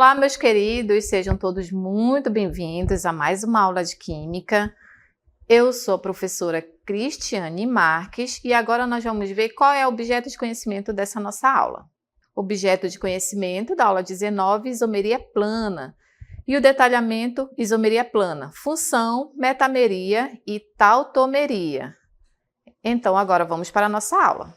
Olá, meus queridos, sejam todos muito bem-vindos a mais uma aula de Química. Eu sou a professora Cristiane Marques e agora nós vamos ver qual é o objeto de conhecimento dessa nossa aula. Objeto de conhecimento da aula 19, isomeria plana. E o detalhamento, isomeria plana, função, metameria e tautomeria. Então, agora vamos para a nossa aula.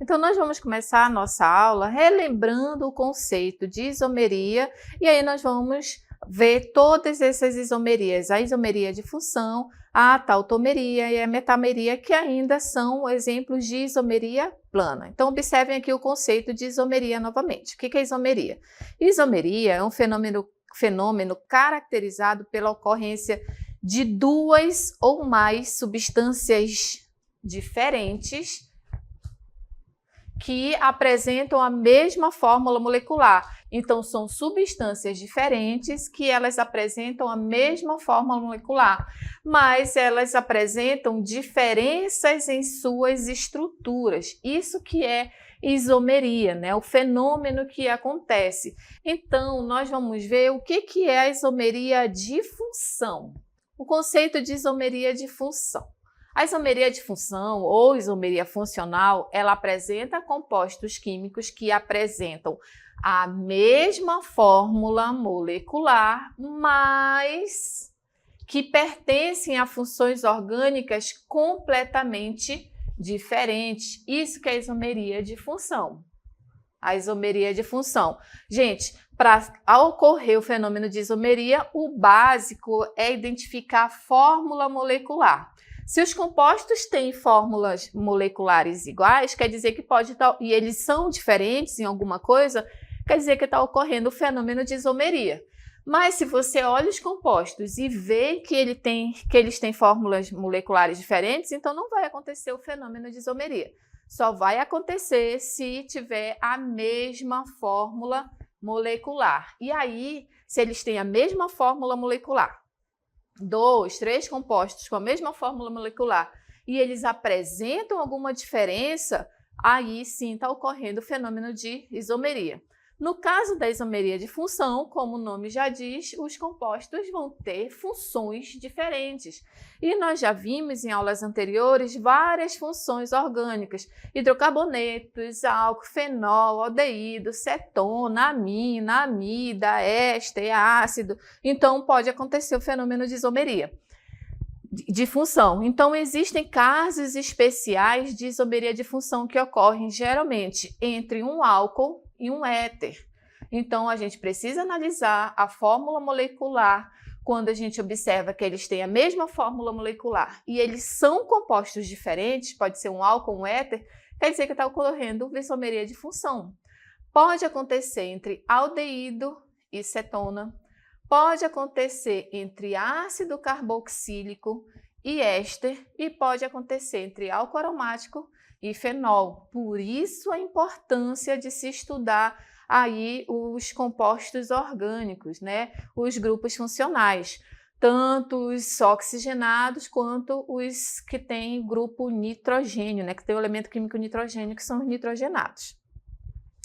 Então, nós vamos começar a nossa aula relembrando o conceito de isomeria e aí nós vamos ver todas essas isomerias, a isomeria de função, a tautomeria e a metameria, que ainda são exemplos de isomeria plana. Então, observem aqui o conceito de isomeria novamente. O que é isomeria? Isomeria é um fenômeno caracterizado pela ocorrência de duas ou mais substâncias diferentes que apresentam a mesma fórmula molecular. Então, são substâncias diferentes que elas apresentam a mesma fórmula molecular, mas elas apresentam diferenças em suas estruturas. Isso que é isomeria, né? O fenômeno que acontece. Então, nós vamos ver o que é a isomeria de função. O conceito de isomeria de função. A isomeria de função ou isomeria funcional, ela apresenta compostos químicos que apresentam a mesma fórmula molecular, mas que pertencem a funções orgânicas completamente diferentes. Isso que é a isomeria de função. A isomeria de função. Gente, para ocorrer o fenômeno de isomeria, o básico é identificar a fórmula molecular. Se os compostos têm fórmulas moleculares iguais, quer dizer que pode estar, e eles são diferentes em alguma coisa, quer dizer que está ocorrendo o fenômeno de isomeria. Mas se você olha os compostos e vê que eles têm fórmulas moleculares diferentes, então não vai acontecer o fenômeno de isomeria. Só vai acontecer se tiver a mesma fórmula molecular. E aí, se eles têm a mesma fórmula molecular, 2, 3 compostos com a mesma fórmula molecular e eles apresentam alguma diferença, aí sim está ocorrendo o fenômeno de isomeria. No caso da isomeria de função, como o nome já diz, os compostos vão ter funções diferentes. E nós já vimos em aulas anteriores várias funções orgânicas: hidrocarbonetos, álcool, fenol, aldeído, cetona, amina, amida, éster, ácido. Então, pode acontecer o fenômeno de isomeria de função. Então, existem casos especiais de isomeria de função que ocorrem geralmente entre um álcool e um éter. Então, a gente precisa analisar a fórmula molecular quando a gente observa que eles têm a mesma fórmula molecular e eles são compostos diferentes, pode ser um álcool ou um éter, quer dizer que está ocorrendo isomeria de função. Pode acontecer entre aldeído e cetona, pode acontecer entre ácido carboxílico e éster e pode acontecer entre álcool aromático e fenol. Por isso a importância de se estudar aí os compostos orgânicos, né? Os grupos funcionais, tanto os oxigenados quanto os que têm grupo nitrogênio, né? Que tem o elemento químico nitrogênio, que são os nitrogenados.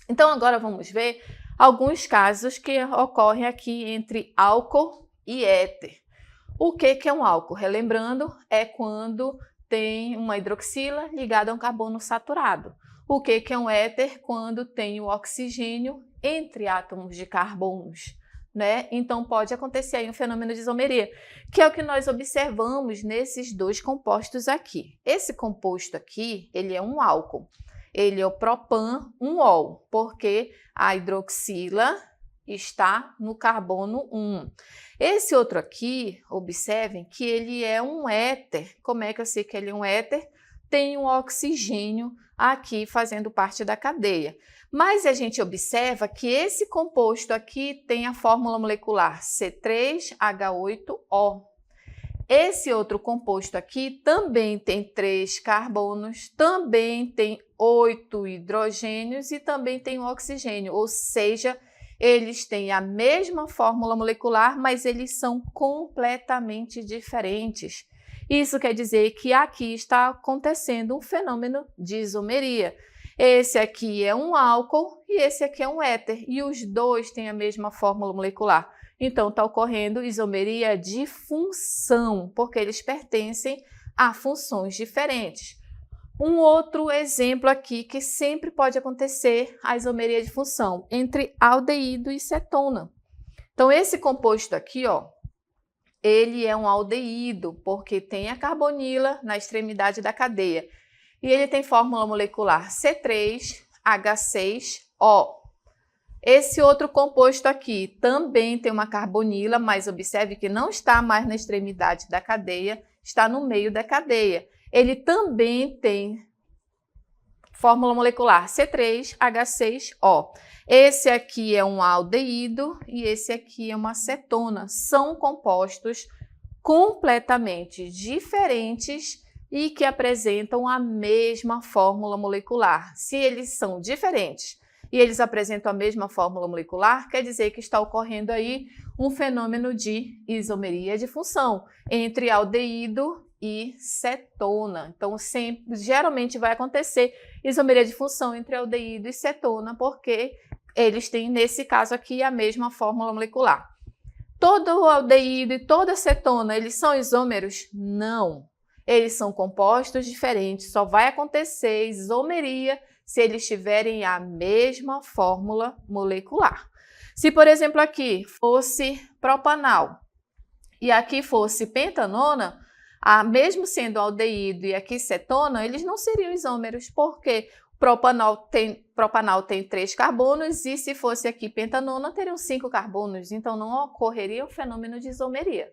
Então agora vamos ver alguns casos que ocorrem aqui entre álcool e éter. O que é um álcool? Relembrando, é quando tem uma hidroxila ligada a um carbono saturado. O que é um éter? Quando tem o oxigênio entre átomos de carbonos, né? Então pode acontecer aí um fenômeno de isomeria, que é o que nós observamos nesses dois compostos aqui. Esse composto aqui, ele é um álcool. Ele é o propan-1-ol, porque a hidroxila está no carbono 1. Esse outro aqui, observem que ele é um éter. Como é que eu sei que ele é um éter? Tem um oxigênio aqui fazendo parte da cadeia. Mas a gente observa que esse composto aqui tem a fórmula molecular C3H8O. Esse outro composto aqui também tem 3 carbonos, também tem 8 hidrogênios e também tem um oxigênio, ou seja, eles têm a mesma fórmula molecular, mas eles são completamente diferentes. Isso quer dizer que aqui está acontecendo um fenômeno de isomeria. Esse aqui é um álcool e esse aqui é um éter, e os dois têm a mesma fórmula molecular. Então, está ocorrendo isomeria de função, porque eles pertencem a funções diferentes. Um outro exemplo aqui que sempre pode acontecer, a isomeria de função entre aldeído e cetona. Então, esse composto aqui, ó, ele é um aldeído, porque tem a carbonila na extremidade da cadeia. E ele tem fórmula molecular C3H6O. Esse outro composto aqui também tem uma carbonila, mas observe que não está mais na extremidade da cadeia, está no meio da cadeia. Ele também tem fórmula molecular C3H6O. Esse aqui é um aldeído e esse aqui é uma cetona. São compostos completamente diferentes e que apresentam a mesma fórmula molecular. Se eles são diferentes e eles apresentam a mesma fórmula molecular, quer dizer que está ocorrendo aí um fenômeno de isomeria de função entre aldeído e cetona. Então, geralmente vai acontecer isomeria de função entre aldeído e cetona, porque eles têm, nesse caso aqui, a mesma fórmula molecular. Todo aldeído e toda cetona, eles são isômeros? Não. Eles são compostos diferentes, só vai acontecer isomeria se eles tiverem a mesma fórmula molecular. Se, por exemplo, aqui fosse propanal e aqui fosse pentanona, mesmo sendo aldeído e aqui cetona, eles não seriam isômeros, porque propanal tem 3 carbonos e se fosse aqui pentanona, teriam 5 carbonos, então não ocorreria o fenômeno de isomeria.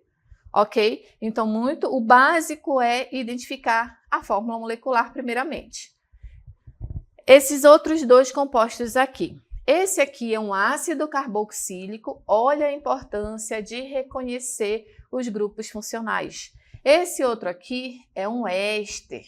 Ok? Então, o básico é identificar a fórmula molecular primeiramente. Esses outros dois compostos aqui. Esse aqui é um ácido carboxílico. Olha a importância de reconhecer os grupos funcionais. Esse outro aqui é um éster.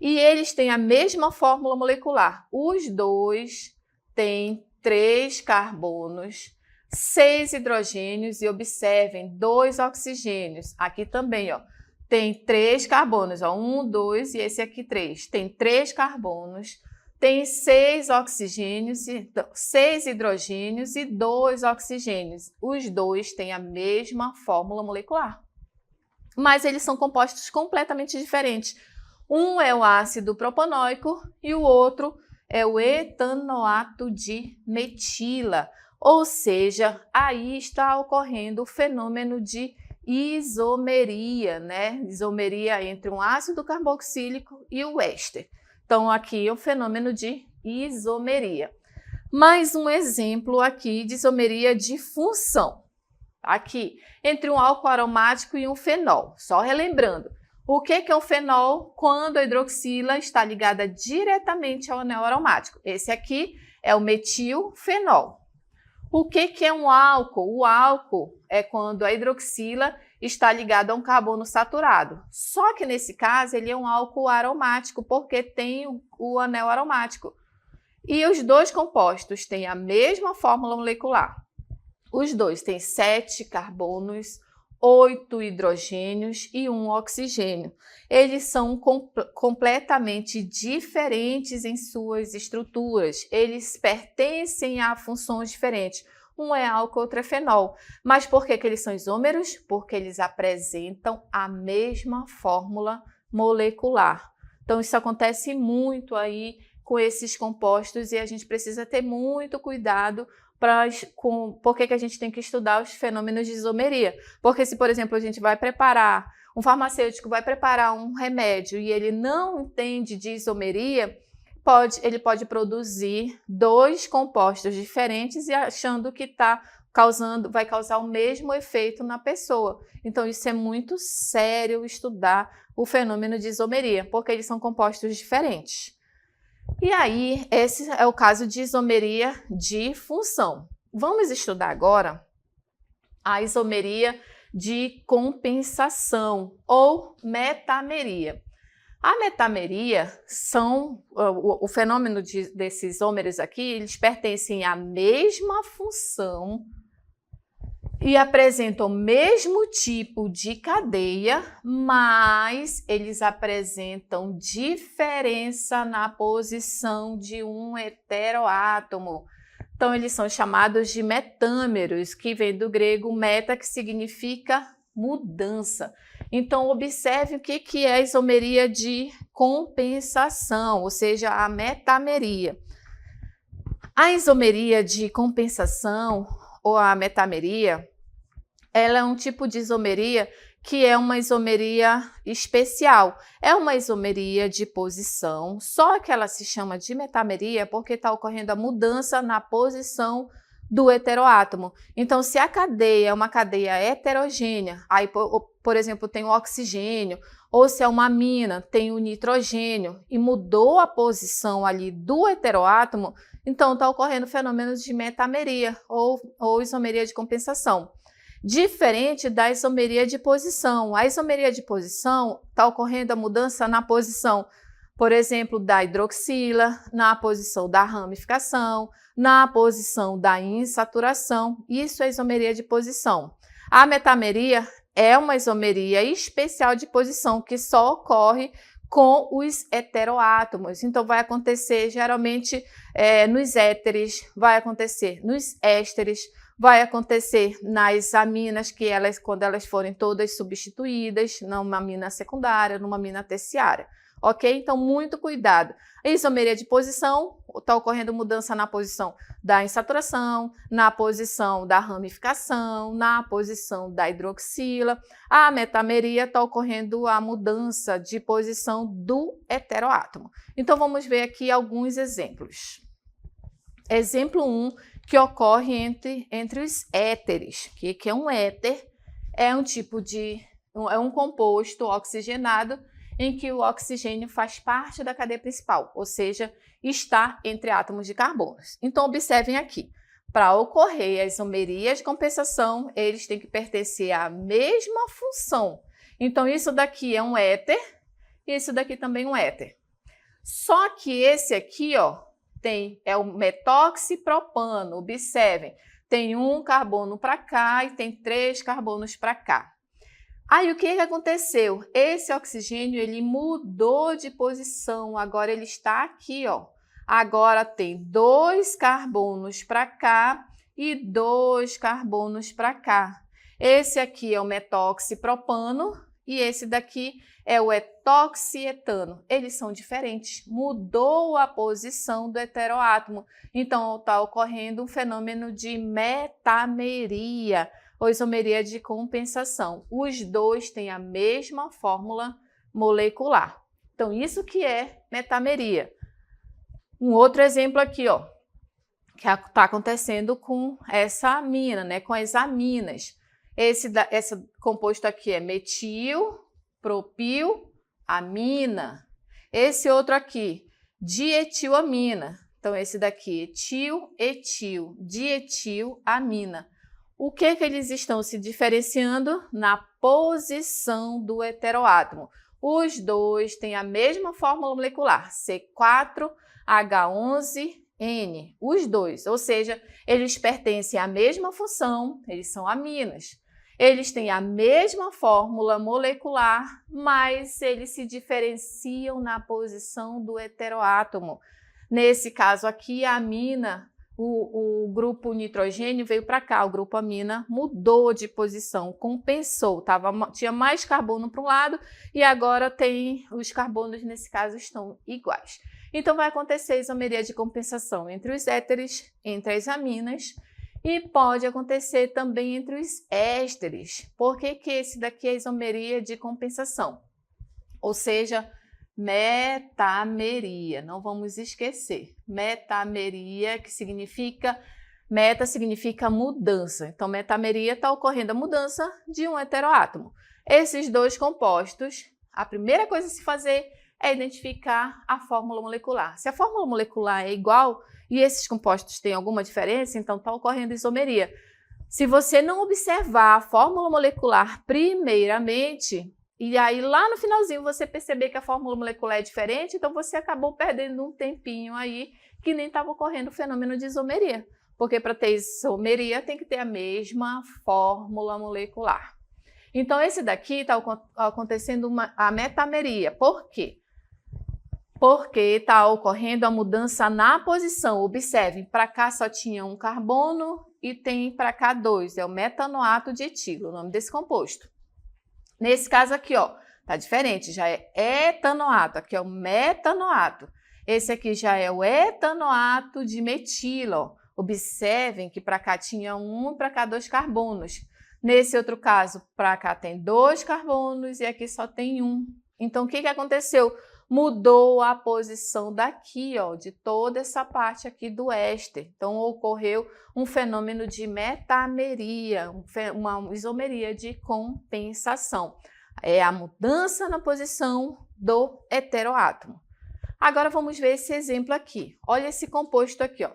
E eles têm a mesma fórmula molecular. Os dois têm 3 carbonos, 6 hidrogênios e observem, 2 oxigênios. Aqui também, ó, tem 3 carbonos, ó, 1, 2 e esse aqui 3. Tem 3 carbonos, tem 6 oxigênios, 6 hidrogênios e 2 oxigênios. Os dois têm a mesma fórmula molecular, mas eles são compostos completamente diferentes. Um é o ácido propanóico e o outro é o etanoato de metila. Ou seja, aí está ocorrendo o fenômeno de isomeria, né? Isomeria entre um ácido carboxílico e o éster. Então, aqui é o fenômeno de isomeria. Mais um exemplo aqui de isomeria de função. Aqui, entre um álcool aromático e um fenol. Só relembrando, o que é um fenol? Quando a hidroxila está ligada diretamente ao anel aromático. Esse aqui é o metilfenol. O que é um álcool? O álcool é quando a hidroxila está ligada a um carbono saturado. Só que nesse caso ele é um álcool aromático, porque tem o anel aromático. E os dois compostos têm a mesma fórmula molecular. Os dois têm 7 carbonos, 8 hidrogênios e 1 oxigênio. Eles são completamente diferentes em suas estruturas. Eles pertencem a funções diferentes. Um é álcool, outro é fenol. Mas por que eles são isômeros? Porque eles apresentam a mesma fórmula molecular. Então, isso acontece muito aí com esses compostos e a gente precisa ter muito cuidado por que a gente tem que estudar os fenômenos de isomeria. Porque se, por exemplo, a gente vai preparar, um farmacêutico vai preparar um remédio e ele não entende de isomeria, ele pode produzir 2 compostos diferentes e achando que vai causar o mesmo efeito na pessoa. Então, isso é muito sério estudar o fenômeno de isomeria, porque eles são compostos diferentes. E aí, esse é o caso de isomeria de função. Vamos estudar agora a isomeria de compensação ou metameria. A metameria o fenômeno desses isômeros aqui, eles pertencem à mesma função e apresentam o mesmo tipo de cadeia, mas eles apresentam diferença na posição de um heteroátomo. Então, eles são chamados de metâmeros, que vem do grego meta, que significa mudança. Então, observe o que é a isomeria de compensação, ou seja, a metameria. A isomeria de compensação, ou a metameria, ela é um tipo de isomeria que é uma isomeria especial. É uma isomeria de posição, só que ela se chama de metameria porque está ocorrendo a mudança na posição do heteroátomo. Então, se a cadeia é uma cadeia heterogênea, aí, por exemplo, tem o oxigênio, ou se é uma amina, tem o nitrogênio, e mudou a posição ali do heteroátomo, então está ocorrendo fenômenos de metameria ou isomeria de compensação. Diferente da isomeria de posição. A isomeria de posição está ocorrendo a mudança na posição, por exemplo, da hidroxila, na posição da ramificação, na posição da insaturação. Isso é isomeria de posição. A metameria é uma isomeria especial de posição que só ocorre com os heteroátomos. Então, vai acontecer geralmente nos éteres, vai acontecer nos ésteres, vai acontecer nas aminas, que quando elas forem todas substituídas, numa amina secundária, numa amina terciária. Ok? Então, muito cuidado. A isomeria de posição, está ocorrendo mudança na posição da insaturação, na posição da ramificação, na posição da hidroxila. A metameria está ocorrendo a mudança de posição do heteroátomo. Então, vamos ver aqui alguns exemplos. Exemplo 1, que ocorre entre os éteres. O que é um éter? É um composto oxigenado em que o oxigênio faz parte da cadeia principal, ou seja, está entre átomos de carbono. Então, observem aqui, para ocorrer a isomeria de compensação, eles têm que pertencer à mesma função. Então, isso daqui é um éter, e isso daqui também é um éter. Só que esse aqui, ó, é o metoxipropano, observem, tem um carbono para cá e tem 3 carbonos para cá. Aí, o que aconteceu? Esse oxigênio, ele mudou de posição, agora ele está aqui, ó. Agora tem 2 carbonos para cá e 2 carbonos para cá. Esse aqui é o metoxipropano e esse daqui é o etoxietano. Eles são diferentes, mudou a posição do heteroátomo. Então, está ocorrendo um fenômeno de metameria, ou isomeria de compensação. Os dois têm a mesma fórmula molecular. Então, isso que é metameria. Um outro exemplo aqui, ó, que está acontecendo com essa amina, né, com as aminas. Esse composto aqui é metil, propil, amina. Esse outro aqui, dietilamina. Então, esse daqui, etil, etil, dietilamina. O que eles estão se diferenciando? Na posição do heteroátomo. Os dois têm a mesma fórmula molecular, C4H11N, os dois, ou seja, eles pertencem à mesma função, eles são aminas. Eles têm a mesma fórmula molecular, mas eles se diferenciam na posição do heteroátomo. Nesse caso aqui, a amina, o grupo nitrogênio veio para cá, o grupo amina mudou de posição, compensou, tinha mais carbono para um lado e agora os carbonos, nesse caso, estão iguais. Então, vai acontecer isomeria de compensação entre os éteres, entre as aminas, e pode acontecer também entre os ésteres. Por que esse daqui é isomeria de compensação? Ou seja, metameria, não vamos esquecer. Metameria, que significa, meta significa mudança. Então, metameria está ocorrendo a mudança de um heteroátomo. Esses dois compostos, a primeira coisa a se fazer é identificar a fórmula molecular. Se a fórmula molecular é igual e esses compostos têm alguma diferença, então está ocorrendo isomeria. Se você não observar a fórmula molecular primeiramente, e aí lá no finalzinho você perceber que a fórmula molecular é diferente, então você acabou perdendo um tempinho aí que nem estava ocorrendo o fenômeno de isomeria. Porque para ter isomeria tem que ter a mesma fórmula molecular. Então, esse daqui está acontecendo a metameria. Por quê? Porque está ocorrendo a mudança na posição. Observem, para cá só tinha um carbono e tem para cá 2. É o metanoato de etilo, o nome desse composto. Nesse caso aqui, ó, tá diferente, já é etanoato. Aqui é o metanoato. Esse aqui já é o etanoato de metilo, ó. Observem que para cá tinha 1 e para cá 2 carbonos. Nesse outro caso, para cá tem 2 carbonos e aqui só tem 1. Então, o que aconteceu? Mudou a posição daqui, ó, de toda essa parte aqui do éster. Então, ocorreu um fenômeno de metameria, uma isomeria de compensação. É a mudança na posição do heteroátomo. Agora, vamos ver esse exemplo aqui. Olha esse composto aqui, ó.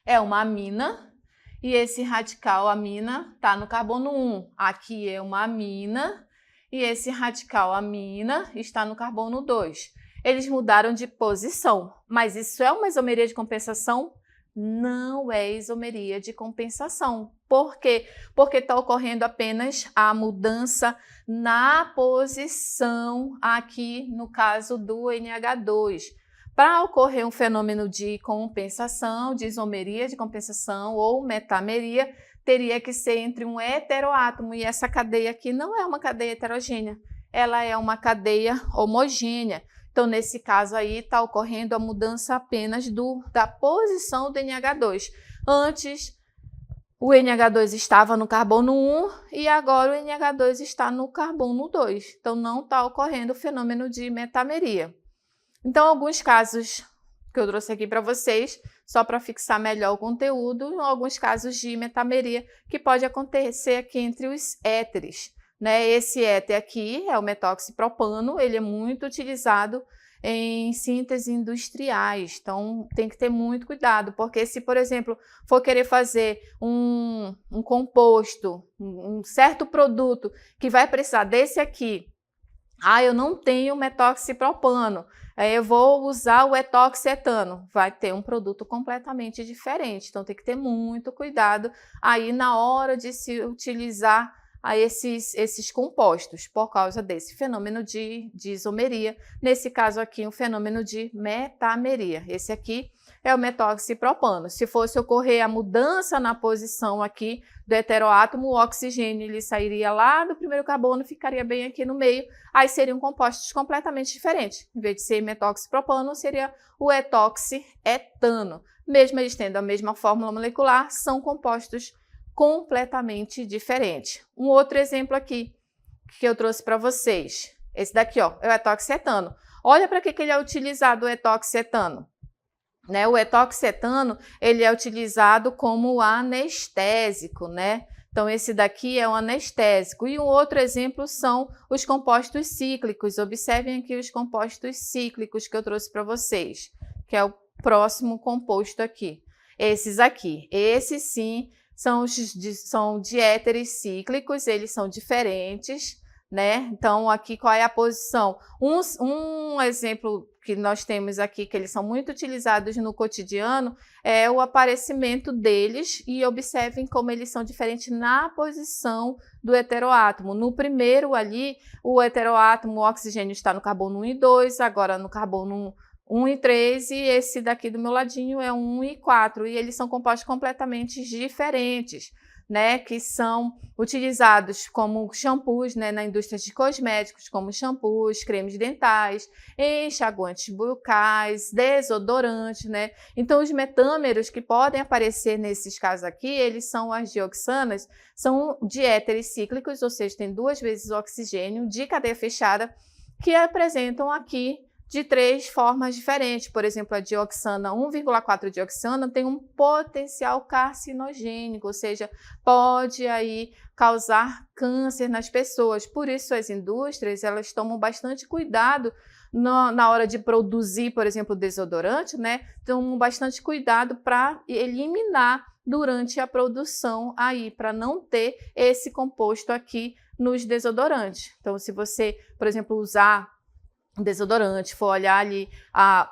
É uma amina e esse radical amina está no carbono 1. Aqui é uma amina e esse radical amina está no carbono 2. Eles mudaram de posição, mas isso é uma isomeria de compensação? Não é isomeria de compensação. Por quê? Porque está ocorrendo apenas a mudança na posição aqui no caso do NH2. Para ocorrer um fenômeno de compensação, de isomeria de compensação ou metameria, teria que ser entre um heteroátomo e essa cadeia aqui não é uma cadeia heterogênea, ela é uma cadeia homogênea. Então, nesse caso aí, está ocorrendo a mudança apenas da posição do NH2. Antes, o NH2 estava no carbono 1 e agora o NH2 está no carbono 2. Então, não está ocorrendo o fenômeno de metameria. Então, alguns casos que eu trouxe aqui para vocês, só para fixar melhor o conteúdo, alguns casos de metameria que pode acontecer aqui entre os éteres, né? Esse éter aqui é o metoxipropano, ele é muito utilizado em síntese industriais, então tem que ter muito cuidado, porque se, por exemplo, for querer fazer um composto, um certo produto que vai precisar desse aqui, eu não tenho metoxipropano, eu vou usar o etoxetano, vai ter um produto completamente diferente, então tem que ter muito cuidado aí na hora de se utilizar esses compostos, por causa desse fenômeno de isomeria, nesse caso aqui um fenômeno de metameria. Esse aqui é o metoxipropano. Se fosse ocorrer a mudança na posição aqui do heteroátomo, o oxigênio ele sairia lá do primeiro carbono, ficaria bem aqui no meio, aí seriam compostos completamente diferentes. Em vez de ser metoxipropano, seria o etoxetano. Mesmo eles tendo a mesma fórmula molecular, são compostos completamente diferentes. Um outro exemplo aqui que eu trouxe para vocês, esse daqui, ó, é o etoxetano. Olha para que ele é utilizado, o etoxetano. Né? O etoxetano ele é utilizado como anestésico, né? Então, esse daqui é um anestésico. E um outro exemplo são os compostos cíclicos. Observem aqui os compostos cíclicos que eu trouxe para vocês, que é o próximo composto aqui. Esses aqui, esses sim, são diéteres cíclicos, eles são diferentes, né? Então, aqui qual é a posição? Um exemplo que nós temos aqui, que eles são muito utilizados no cotidiano, é o aparecimento deles, e observem como eles são diferentes na posição do heteroátomo. No primeiro ali, o heteroátomo, o oxigênio está no carbono 1 e 2, agora no carbono 1 e 3, e esse daqui do meu ladinho é 1 e 4, e eles são compostos completamente diferentes, né, que são utilizados como shampoos, né, na indústria de cosméticos, como shampoos, cremes dentais, enxaguantes bucais, desodorantes, né? Então, os metâmeros que podem aparecer nesses casos aqui, eles são as dioxanas, são diéteres cíclicos, ou seja, tem 2 vezes o oxigênio de cadeia fechada, que apresentam aqui de 3 formas diferentes. Por exemplo, a dioxana 1,4 dioxana tem um potencial carcinogênico, ou seja, pode aí causar câncer nas pessoas. Por isso, as indústrias elas tomam bastante cuidado na hora de produzir, por exemplo, desodorante, né? Tomam bastante cuidado para eliminar durante a produção aí, para não ter esse composto aqui nos desodorantes. Então, se você, por exemplo, usar desodorante, for olhar ali a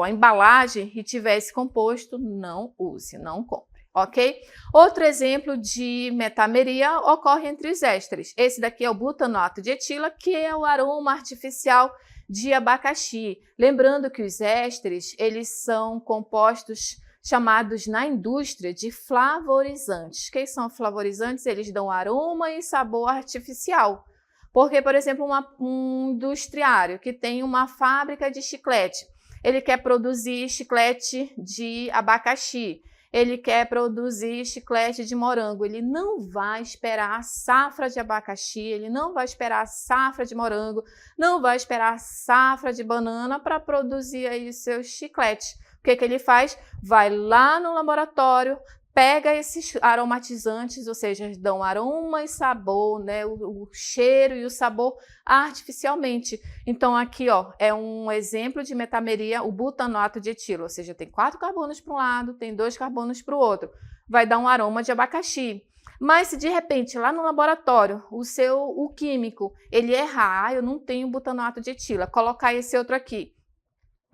embalagem e tiver esse composto, não use, não compre, ok? Outro exemplo de metameria ocorre entre os ésteres. Esse daqui é o butanoato de etila, que é o aroma artificial de abacaxi. Lembrando que os ésteres, eles são compostos chamados na indústria de flavorizantes. O que são flavorizantes? Eles dão aroma e sabor artificial. Porque, por exemplo, um industriário que tem uma fábrica de chiclete, ele quer produzir chiclete de abacaxi, ele quer produzir chiclete de morango, ele não vai esperar a safra de abacaxi, ele não vai esperar a safra de morango, não vai esperar a safra de banana para produzir aí os seus chicletes. O que ele faz? Vai lá no laboratório, pega esses aromatizantes, ou seja, dão aroma e sabor, né? O cheiro e o sabor artificialmente. Então, aqui, ó, é um exemplo de metameria, o butanoato de etilo, ou seja, tem 4 carbonos para um lado, tem 2 carbonos para o outro. Vai dar um aroma de abacaxi. Mas se de repente lá no laboratório o químico ele errar, eu não tenho butanoato de etila, colocar esse outro aqui,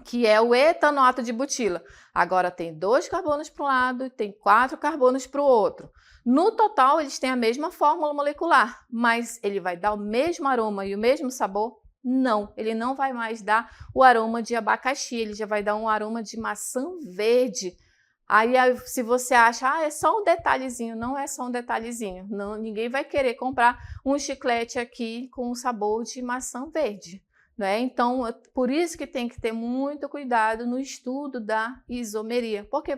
que é o etanoato de butila. Agora tem 2 carbonos para um lado e tem 4 carbonos para o outro. No total, eles têm a mesma fórmula molecular, mas ele vai dar o mesmo aroma e o mesmo sabor? Não, ele não vai mais dar o aroma de abacaxi, ele já vai dar um aroma de maçã verde. Aí, se você acha, é só um detalhezinho, não é só um detalhezinho. Não, ninguém vai querer comprar um chiclete aqui com o sabor de maçã verde. Né? Então, por isso que tem que ter muito cuidado no estudo da isomeria, porque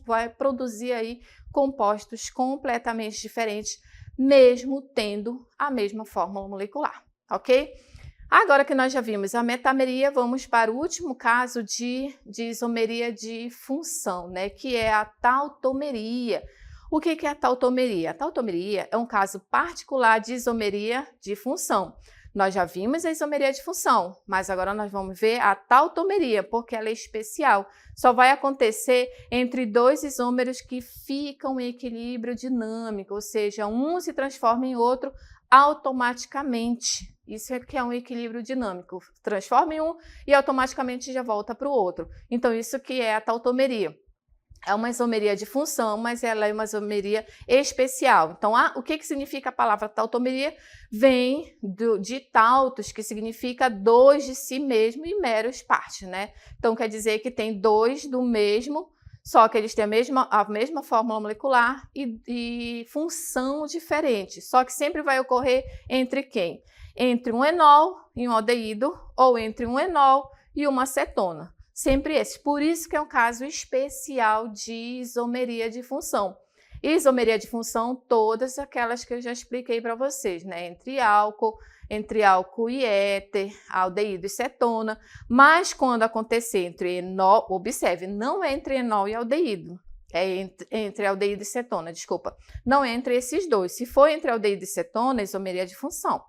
vai produzir aí compostos completamente diferentes, mesmo tendo a mesma fórmula molecular, ok? Agora que nós já vimos a metameria, vamos para o último caso de isomeria de função, né? Que é a tautomeria. O que é a tautomeria? A tautomeria é um caso particular de isomeria de função. Nós já vimos a isomeria de função, mas agora nós vamos ver a tautomeria, porque ela é especial. Só vai acontecer entre 2 isômeros que ficam em equilíbrio dinâmico, ou seja, um se transforma em outro automaticamente. Isso é que é um equilíbrio dinâmico. Transforma em um e automaticamente já volta para o outro. Então, isso que é a tautomeria. É uma isomeria de função, mas ela é uma isomeria especial. Então, o que significa a palavra tautomeria? Vem de tautos, que significa 2 de si mesmo, e meros partes, né? Então, quer dizer que tem 2 do mesmo, só que eles têm a mesma fórmula molecular e função diferente. Só que sempre vai ocorrer entre quem? Entre um enol e um aldeído, ou entre um enol e uma acetona. Sempre esse. Por isso que é um caso especial de isomeria de função. Isomeria de função, todas aquelas que eu já expliquei para vocês, né? Entre álcool e éter, aldeído e cetona. Mas quando acontecer entre enol, observe, não é entre enol e aldeído. É entre aldeído e cetona, desculpa. Não é entre esses dois. Se for entre aldeído e cetona, isomeria de função.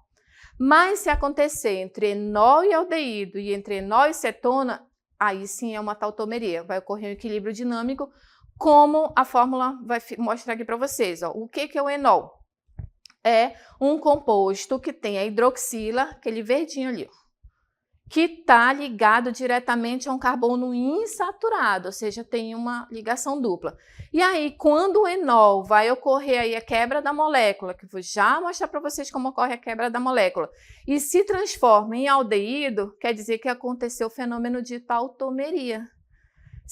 Mas se acontecer entre enol e aldeído e entre enol e cetona, aí sim é uma tautomeria, vai ocorrer um equilíbrio dinâmico, como a fórmula vai mostrar aqui para vocês. Ó. O que é o enol? É um composto que tem a hidroxila, aquele verdinho ali, ó, que está ligado diretamente a um carbono insaturado, ou seja, tem uma ligação dupla. E aí, quando o enol vai ocorrer aí a quebra da molécula, que eu vou já mostrar para vocês como ocorre a quebra da molécula, e se transforma em aldeído, quer dizer que aconteceu o fenômeno de tautomeria.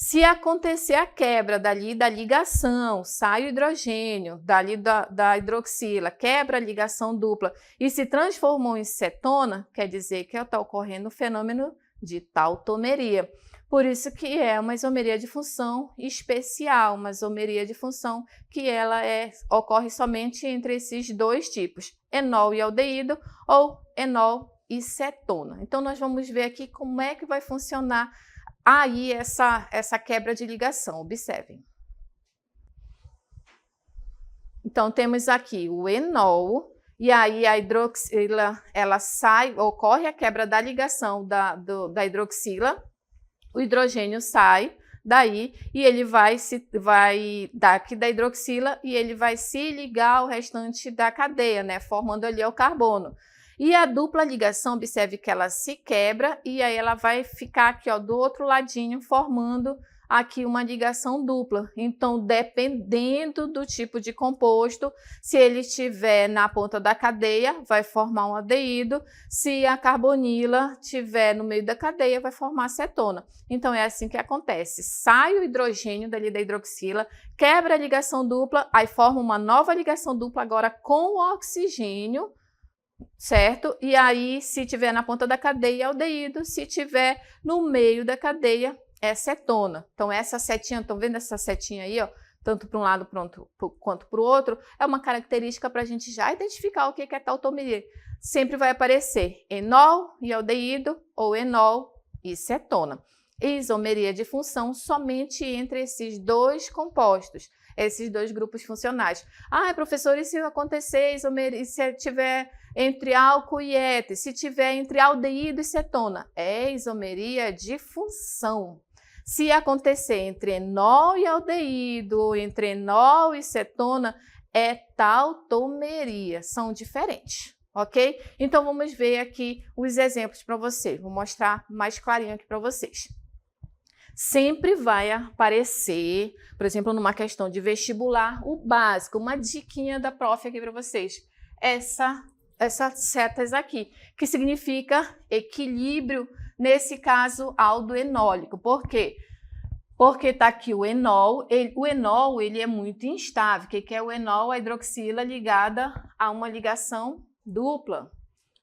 Se acontecer a quebra dali da ligação, sai o hidrogênio, dali da hidroxila, quebra a ligação dupla e se transformou em cetona, quer dizer que está ocorrendo o fenômeno de tautomeria. Por isso que é uma isomeria de função especial, uma isomeria de função que ela ocorre somente entre esses 2 tipos, enol e aldeído ou enol e cetona. Então, nós vamos ver aqui como é que vai funcionar aí essa quebra de ligação, observem. Então, temos aqui o enol, e aí a hidroxila, ela sai, ocorre a quebra da ligação da hidroxila, o hidrogênio sai daí e ele vai daqui da hidroxila e ele vai se ligar ao restante da cadeia, né, formando ali o carbono. E a dupla ligação, observe que ela se quebra e aí ela vai ficar aqui, ó, do outro ladinho, formando aqui uma ligação dupla. Então, dependendo do tipo de composto, se ele estiver na ponta da cadeia, vai formar um aldeído. Se a carbonila estiver no meio da cadeia, vai formar acetona. Então, é assim que acontece. Sai o hidrogênio dali da hidroxila, quebra a ligação dupla, aí forma uma nova ligação dupla agora com o oxigênio, certo? E aí, se tiver na ponta da cadeia, é aldeído. Se tiver no meio da cadeia, é cetona. Então, essa setinha, estão vendo essa setinha aí, ó? Tanto para um lado quanto para o outro, é uma característica para a gente já identificar o que é tautomeria. Sempre vai aparecer enol e aldeído ou enol e cetona. Isomeria de função somente entre esses dois compostos, esses dois grupos funcionais. Ah, professor, e se acontecer isomeria, se tiver entre álcool e éter, se tiver entre aldeído e cetona? É isomeria de função. Se acontecer entre enol e aldeído, ou entre enol e cetona, é tautomeria, são diferentes, ok? Então, vamos ver aqui os exemplos para vocês, vou mostrar mais clarinho aqui para vocês. Sempre vai aparecer, por exemplo, numa questão de vestibular, o básico, uma diquinha da prof aqui para vocês, essas setas aqui, que significa equilíbrio, nesse caso, aldoenólico. Por quê? Porque está aqui o enol. O enol ele é muito instável. O que é o enol? A hidroxila ligada a uma ligação dupla,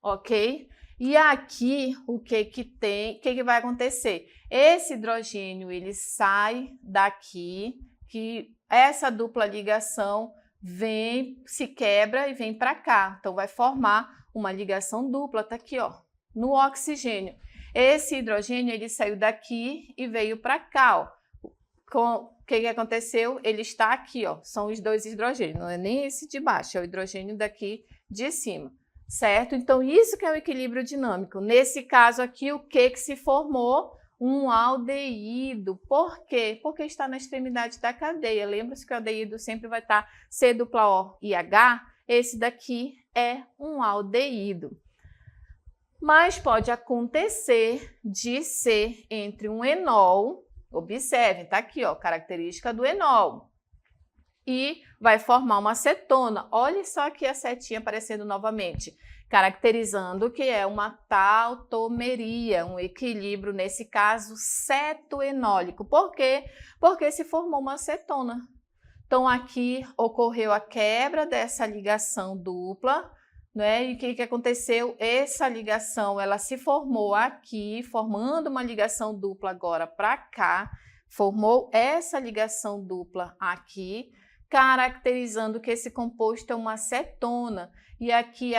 ok? E aqui, o que vai acontecer? Esse hidrogênio, ele sai daqui, que essa dupla ligação se quebra e vem para cá. Então, vai formar uma ligação dupla, tá aqui, ó, no oxigênio. Esse hidrogênio, ele saiu daqui e veio para cá, ó. O que aconteceu? Ele está aqui, ó, são os dois hidrogênios, não é nem esse de baixo, é o hidrogênio daqui de cima, certo? Então, isso que é o equilíbrio dinâmico. Nesse caso aqui, o que se formou? Um aldeído. Por quê? Porque está na extremidade da cadeia. Lembra-se que o aldeído sempre vai estar C-O e H? Esse daqui é um aldeído. Mas pode acontecer de ser entre um enol, observe, está aqui, ó, característica do enol, e vai formar uma cetona. Olha só aqui a setinha aparecendo novamente, caracterizando que é uma tautomeria, um equilíbrio, nesse caso, cetoenólico. Por quê? Porque se formou uma cetona. Então, aqui ocorreu a quebra dessa ligação dupla, né? E o que aconteceu? Essa ligação, ela se formou aqui, formando uma ligação dupla agora para cá, formou essa ligação dupla aqui, caracterizando que esse composto é uma cetona. E aqui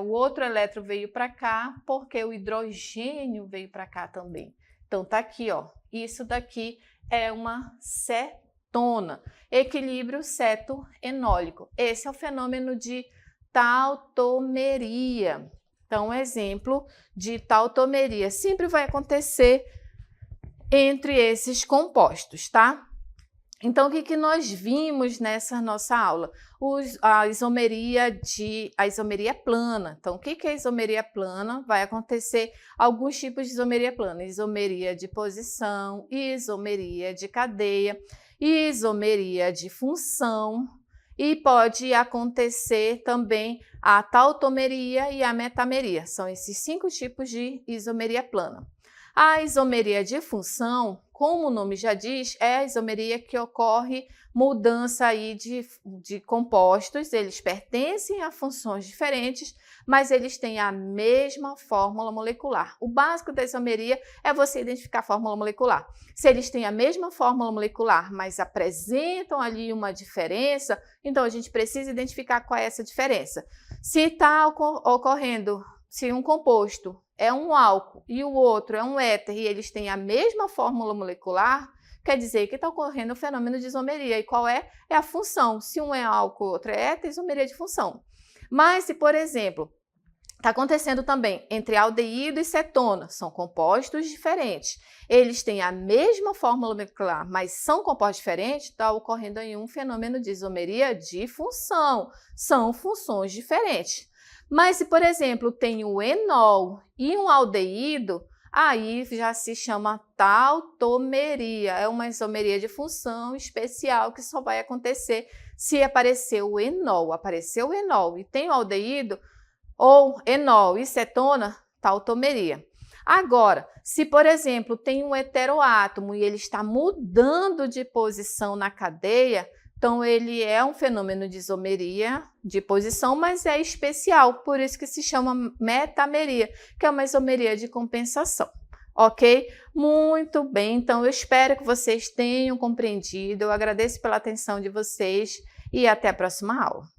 o outro elétron veio para cá, porque o hidrogênio veio para cá também. Então, tá aqui, ó, isso daqui é uma cetona. Equilíbrio cetoenólico. Esse é o fenômeno de tautomeria. Então, exemplo de tautomeria sempre vai acontecer entre esses compostos, tá? Então, o que nós vimos nessa nossa aula? A isomeria plana. Então, o que é a isomeria plana? Vai acontecer alguns tipos de isomeria plana. Isomeria de posição, isomeria de cadeia, isomeria de função, e pode acontecer também a tautomeria e a metameria. São esses 5 tipos de isomeria plana. A isomeria de função, como o nome já diz, é a isomeria que ocorre mudança aí de compostos. Eles pertencem a funções diferentes, mas eles têm a mesma fórmula molecular. O básico da isomeria é você identificar a fórmula molecular. Se eles têm a mesma fórmula molecular, mas apresentam ali uma diferença, então a gente precisa identificar qual é essa diferença. Se está ocorrendo, se um composto é um álcool e o outro é um éter e eles têm a mesma fórmula molecular, quer dizer que está ocorrendo o fenômeno de isomeria. E qual é? É a função. Se um é álcool e o outro é éter, isomeria de função. Mas se, por exemplo, Está acontecendo também entre aldeído e cetona, são compostos diferentes. Eles têm a mesma fórmula molecular, mas são compostos diferentes, está ocorrendo aí um fenômeno de isomeria de função. São funções diferentes. Mas se, por exemplo, tem o enol e um aldeído, aí já se chama tautomeria. É uma isomeria de função especial que só vai acontecer se aparecer o enol. Apareceu o enol e tem o aldeído, ou enol e cetona, tautomeria. Agora, se, por exemplo, tem um heteroátomo e ele está mudando de posição na cadeia, então ele é um fenômeno de isomeria de posição, mas é especial, por isso que se chama metameria, que é uma isomeria de compensação. Ok? Muito bem, então eu espero que vocês tenham compreendido, eu agradeço pela atenção de vocês e até a próxima aula.